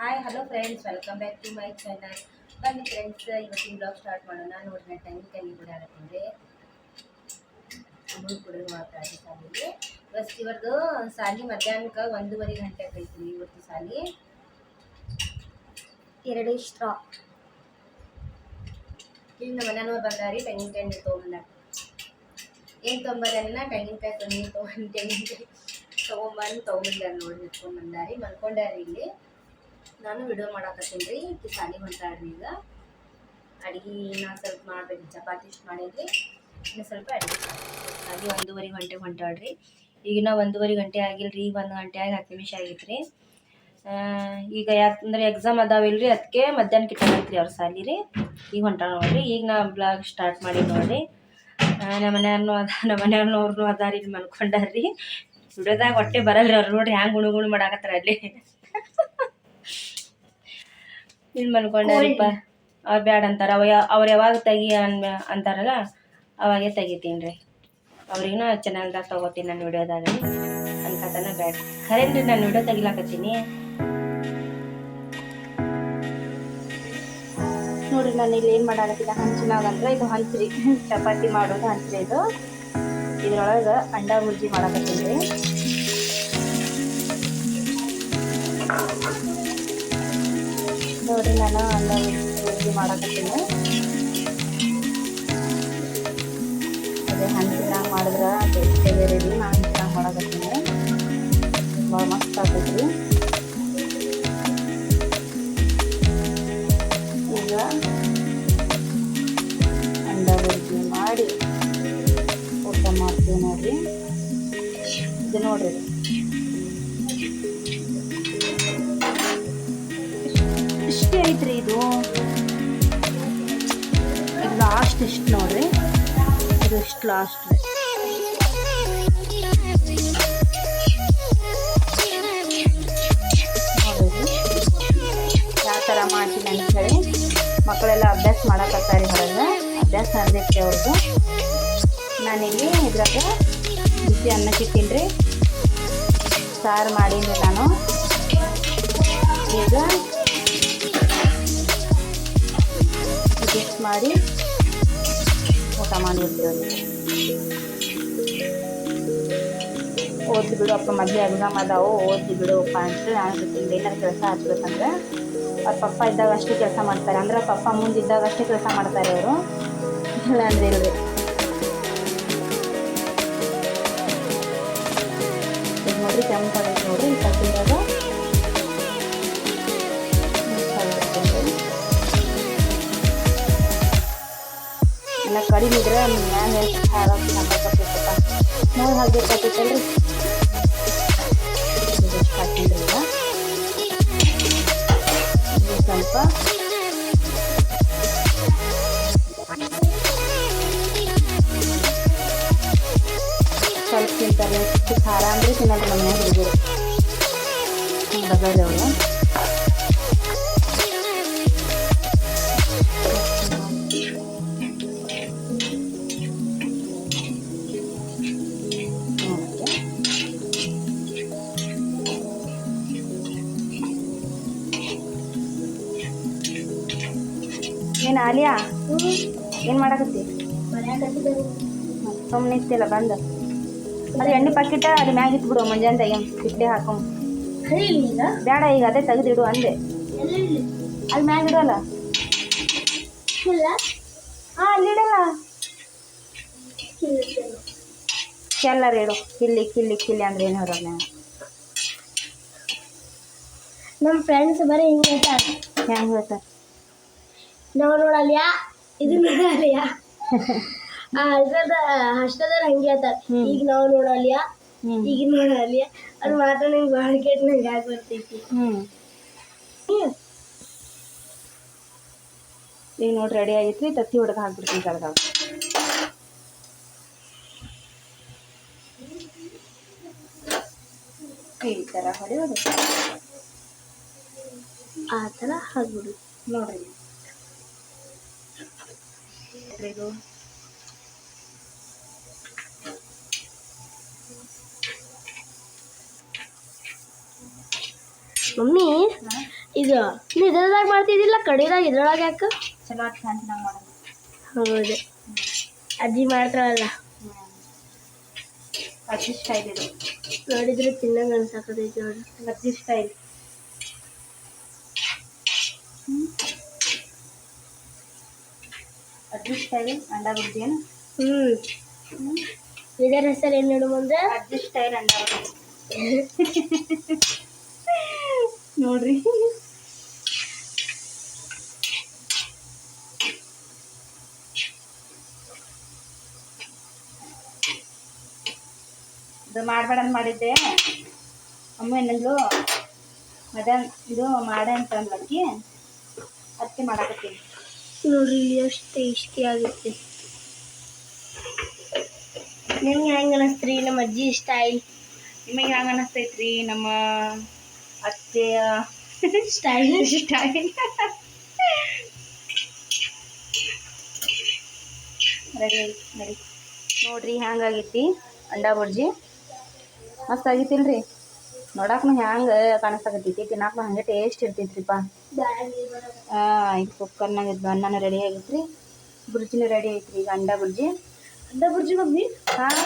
Hi hello friends, welcome back to my channel. ಬನ್ನಿ friends, ಇವತ್ತಿನ blog start ಮಾಡೋಣ. ನೋಡಿದ್ರೆ ತೆಂಗಿನಕಾಯಿ ಕೂಡ ಆಗತ್ತಿಂದೆ ಅಮೂಲ್ ಕೂಡ ಮಾತಾಡಿ ಸಾಲಿಗೆ ಇವತ್ತು ಸಾಲಿ ಮಧ್ಯಾಹ್ನಕ್ಕೆ 1:30 ಗಂಟೆ ಆಗೈತಿ. ಇವತ್ತು ಸಾಲಿ 2 ಸ್ಟ್ರಾ. ಈಗ ನಮ್ಮ ಮನೆಯವ್ರು ಬಂದಾರಿ. ತೆಂಗಿನಕಾಯಿ ತೊಗೊಂಬಂದ ಏನು ತೊಗೊಂಬರಲ್ಲ, ತೆಂಗಿನಕಾಯಿ ತೆಂಗಿನಕಾಯಿ ತೊಗೊಂಬಂದಾರಿ. ನೋಡಿ ಇಟ್ಕೊಂಡ್ಬಂದಾರಿ, ಮಲ್ಕೊಂಡಾರಿ. ಇಲ್ಲಿ ನಾನು ವಿಡಿಯೋ ಮಾಡಾಕತ್ತೀನಿ ರೀ. ಸಾಲಿಗೆ ಹೊಂಟಾಡ್ರಿ. ಈಗ ಅಡುಗೆ ನಾ ಸ್ವಲ್ಪ ಮಾಡ್ಬೇಕು. ಚಪಾತಿ ಇಷ್ಟು ಮಾಡಿದ್ರಿ, ಇನ್ನು ಸ್ವಲ್ಪ ಅಡುಗೆ ಸಾಲಿ 1:30 ಗಂಟೆಗೆ ಹೊಂಟಾಡ್ರಿ. ಈಗಿನ 1:30 ಗಂಟೆ ಆಗಿಲ್ರಿ. ಈಗ 1 ಗಂಟೆ ಆಗಿ 10 ನಿಮಿಷ ಆಗೈತ್ರಿ. ಈಗ ಯಾಕಂದ್ರೆ ಎಕ್ಸಾಮ್ ಅದಾವಿಲ್ರಿ, ಅದಕ್ಕೆ ಮಧ್ಯಾಹ್ನಕ್ಕೆ ಇಟ್ಟಾಗತ್ರಿ ಅವ್ರ ಸಾಲಿ ರೀ. ಈಗ ಹೊಂಟಾಳ ನೋಡ್ರಿ. ಈಗ ನಾ ಬ್ಲಾಗ್ ಸ್ಟಾರ್ಟ್ ಮಾಡಿ ನೋಡ್ರಿ. ನಮ್ಮ ಮನೆಯವ್ರನ್ನೂ ಅದಾರಿ, ಇಲ್ಲಿ ಮಲ್ಕೊಂಡಾರ್ರಿ. ವಿಡಿಯೋದಾಗ ಹೊಟ್ಟೆ ಬರಲ್ರಿ ಅವ್ರು. ನೋಡ್ರಿ ಹ್ಯಾಂಗೆ ಗುಣಗುಣ ಮಾಡಾಕತ್ತಾರ ಅಲ್ಲಿ. ಇಲ್ಲಿ ಮಲ್ಕೊಂಡಾರಿಪ್ಪ. ಅವ್ರು ಬ್ಯಾಡ ಅಂತಾರೆ. ಅವ್ರು ಯಾವಾಗ ಅಂತಾರಲ್ಲ ಅವಾಗೇ ತೆಗಿತೀನಿ ರೀ. ಅವ್ರಿಗಿನ ಚಾನಲ್ದಾಗ ತೊಗೋತೀನಿ ನಾನು ವಿಡಿಯೋದಾಗ ಅನ್ಕತನ ಬ್ಯಾಡ. ಖರೇನ್ರಿ ನಾನು ವಿಡಿಯೋ ತೆಗಿಲಾಕತ್ತೀನಿ ನೋಡ್ರಿ. ನಾನು ಇಲ್ಲಿ ಏನು ಮಾಡಾಕತ್ತೀನಿ ಹಂಚಿನಾಗಂದ್ರೆ, ಇದು ಹಂಚ್ರಿ ಚಪಾತಿ ಮಾಡೋದು ಹಂಚ್ರಿ. ಇದು ಇದ್ರೊಳಗೆ ಅಂಡಾ ಬುರ್ಜಿ ಮಾಡಾಕತ್ತೀನಿ ರೀ. ನೋಡ್ರಿ, ನಾನು ಅಂಡಾ ಬುರ್ಜಿ ಮಾಡಾಕತ್ತೀನಿ. ಅದೇ ಹಂಚಿನಾಗ ಮಾಡಿದ್ರೆ ಟೇಸ್ಟೇ ಬೇರೆ ರೀ. ನಾನು ಹಂಚಿನಾಗ ಮಾಡಾಕತ್ತೀನಿ. ಭಾಳ ಮಸ್ತ್ ಆಗ್ತೈತ್ರಿ. ಈಗ ಅಂಡಾ ಬುರ್ಜಿ ಮಾಡಿ ಊಟ ಮಾಡ್ತೀವಿ ನೋಡ್ರಿ. ಇದು ನೋಡ್ರಿ, ಇಷ್ಟೇ ಐತ್ರಿ. ಇದು ಲಾಸ್ಟ್ ಇಷ್ಟು ನೋಡ್ರಿ. ಇದು ಇಷ್ಟು ಲಾಸ್ಟ್ ರೀ. ನೋಡ್ರಿ ಯಾವ ಥರ ಮಾಡ್ತೀನಿ ಅಂಥೇಳಿ. ಮಕ್ಕಳೆಲ್ಲ ಅಭ್ಯಾಸ ಮಾಡಕತ್ತಾರೆ ಹೊರಗೆ. ಅಭ್ಯಾಸ ನಡೆದೈತಿ ಅವ್ರದ್ದು. ನಾನಿಲ್ಲಿ ಇದ್ರಾಗ ಬಿಸಿ ಅನ್ನಕ್ಕೆ ಇಟ್ಟಿನಿ ರೀ. ಸಾರು ಮಾಡೀನಿ ನಾನು. ಈಗ ಮಿಕ್ಸ್ ಮಾಡಿ ಊಟ ಮಾಡಿರ್ತೀವಿ. ಓದ್ಲಿ ಬಿಡು ಮೊದಲೇ ಎಕ್ಸಾಮ್ ಅದಾವು, ಓದ್ಲಿ ಬಿಡುವಪ್ಪ ಅಂತೇಳಿ ನಾನು ಬಿಟ್ಟಿದ್ದೆ. ಏನಾರು ಕೆಲಸ ಹಚ್ಬೇಕಂದ್ರೆ ಅವ್ರ ಪಪ್ಪ ಇದ್ದಾಗ ಅಷ್ಟೇ ಕೆಲಸ ಮಾಡ್ತಾರೆ. ಅಂದ್ರೆ ಪಪ್ಪ ಮುಂದಿದ್ದಾಗ ಅಷ್ಟೇ ಕೆಲಸ ಮಾಡ್ತಾರೆ ಅವರು, ಇಲ್ಲ ಅಂದ್ರೆ ಇಲ್ರಿ. ಈಗ ನೋಡ್ರಿ ಕೆಂಪಾಗೈತೆ ನೋಡ್ರಿ. ಈ ಕಟ್ಟಿದಾಗ ಎಲ್ಲ ಕಡಿಮೆ ಇದ್ರೆ ಮ್ಯಾಲೆ ಹಾಕಿ ಹಾಕಬೇಕಪ್ಪ. ನೋಡಿ ಹಾಕ್ಬೇಕಾಗ್ತೈತಲ್ರಿ. ಇದಷ್ಟು ಹಾಕಿದ್ರಿ. ಈಗ ಸ್ವಲ್ಪ ತಿಂತಾರೆ. ಖಾರ ಅಂದರೆ ತಿನ್ನೋದು ನಮ್ಮ ಮನೆ ಹುಡುಗರು. ಬಗಲ್ ಅವರು ಏನು ಆಲಿಯಾ, ಏನು ಮಾಡಕತ್ತಿ? ಸುಮ್ಮನೆ ಇತ್ತಿಲ್ಲ ಬಂದು. ಅದು ಎಣ್ಣೆ ಪಾಕಿಟ ಅದು ಮ್ಯಾಗ ಇಟ್ಬಿಡು. ಮುಂಜಾನೆ ತೆಗಿ ಇಡ್ಲಿ ಹಾಕೊಂಡ್ ಬೇಡ. ಈಗ ಅದೇ ತೆಗೆದಿಡು ಅಂದೆ. ಅಲ್ಲಿ ಮ್ಯಾಗ ಇಡೋಲ್ಲ. ಹಾಂ, ಅಲ್ಲಿ ಇಡಲ್ಲ. ಕೆಲ್ಲರ ಇಡು. ಕಿಲ್ಲಿ ಅಂದ್ರೆ ಏನು ಇರೋಲ್ಲ. ನಮ್ಮ ಫ್ರೆಂಡ್ಸ್ ಬರೀ ಹಿಂಗೆ ಹೇಳ್ತಾರೆ. ಹೆಂಗೆ ಹೇಳ್ತಾರೆ? ನಾವು ನೋಡಲ್ಯಾ, ಇದು ನೋಡಲ್ಯಾ. ಅಷ್ಟದ ಹಂಗೆ ಹೇಳ್ತಾರೆ. ಈಗ ನಾವು ನೋಡಲ್ಯಾ, ಈಗ ನೋಡಲ್ಯಾ. ಅದು ಮಾತ್ರ ನಂಗೆ ಭಾಳ ಕೆಟ್ಟ ನಂಗೆ ಯಾಕೆ ಬರ್ತೈತಿ. ಈಗ ನೋಡಿ ರೆಡಿ ಆಗೈತ್ರಿ. ತತ್ತಿ ಹೊಡೆದು ಹಾಕ್ಬಿಡ್ತೀನಿ ಕೆಳಗೆ. ಈ ಥರ ಹೊಡೆಯೋದು, ಆ ಥರ ಹಾಕ್ಬಿಡು ನೋಡ್ರಿ. ಇದು ಮಮ್ಮಿ ಇದು ನೀ ಇದ್ರದಾಗ ಮಾಡ್ತಿದ್ದಿಲ್ಲ ಕಡಿದಾಗ ಇದ್ರೊಳಗೆ ಯಾಕೆ ಚಲೋ ಆಗಿ ಚೆನ್ನಾಗಿ ಮಾಡೋದು. ಹೌದು ಅಜ್ಜಿ ಮಾಡ್ತಾಳಲ್ಲ ಅಜ್ಜಿ ಸ್ಟೈಲ್ ಇದು, ನೋಡಿದ್ರೆ ತಿನ್ನಂಗೆ ಅನ್ಸಾಕತೈತಿ ನೋಡಿ. ಅಜ್ಜಿ ಸ್ಟೈಲ್. ಅಜ್ಜಿ ಸ್ಟೈಲ್ ಅಂಡಾ ಬುರ್ಜಿ ಏನು? ಇದರ ಹೆಸರು ಏನು ನೋಡು ಮುಂದೆ? ಅಜ್ಜಿ ಸ್ಟೈಲ್ ಅಂಡಾ ಬುರ್ಜಿ. ನೋಡ್ರಿ ಇದು ಮಾಡಬೇಡ ಅಂತ ಮಾಡಿದ್ದೆ. ಅಮ್ಮ ಏನಂದ್ರು ಮಧ್ಯಾಹ್ನ ಇದು ಮಾಡೆ ಅಂತ ಅಂದ್ಲಕ್ಕಿ, ಅದಕ್ಕೆ ಮಾಡಾಕತ್ತೀನಿ. ನೋಡ್ರಿ ಎಷ್ಟು ಟೇಸ್ಟಿ ಆಗುತ್ತೆ. ನಿಮ್ಗೆ ಹೆಂಗೆ ಅನಿಸ್ತ್ರಿ ನಮ್ಮ ಅಜ್ಜಿ ಸ್ಟೈಲ್? ನಿಮಗೆ ಹೆಂಗೆ ಅನಿಸ್ತೈತ್ರಿ ನಮ್ಮ ಅತ್ತೆಯ ಸ್ಟೈಲ್ ಸ್ಟೈಲ್? ರೆಡಿ ನಡಿ ನೋಡ್ರಿ ಹ್ಯಾಂಗಾಗೈತಿ ಅಂಡಾ ಬುರ್ಜಿ. ಮಸ್ತ್ ಆಗೈತಿಲ್ರಿ, ನೋಡಾಕ್ನು ಹ್ಯಾಂಗೆ ಕಾಣಿಸ್ತಾಗತ್ತೈತಿ, ತಿನ್ನಾಕ್ನು ಹಂಗೆ ಟೇಸ್ಟ್ ಇರ್ತೈತ್ರಿಪ್ಪ. ಇದು ಕುಕ್ಕರ್ನಾಗ ಇದ್ದು ಅನ್ನನೂ ರೆಡಿ ಆಗೈತ್ರಿ, ಬುರ್ಜಿನೂ ರೆಡಿ ಐತ್ರಿ. ಈಗ ಅಂಡಾ ಬುರ್ಜಿ ಮಮ್ಮಿ ಹಾಂ